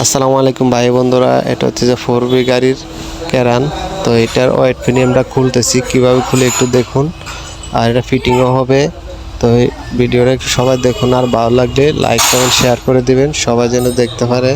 আসসালামু আলাইকুম ভাই বন্ধুরা, এটা হচ্ছে যে 4B গাড়ির ক্যারান। তো এটার ওয়েট ফিনি আমরা খুলতেছি, কিভাবে খুলে একটু দেখুন। আর এটা ফিটিংও হবে। তো এই ভিডিওটা একটু সবাই দেখুন, আর ভালো লাগলে লাইক কমেন্ট শেয়ার করে দিবেন, সবাই যেন দেখতে পারে।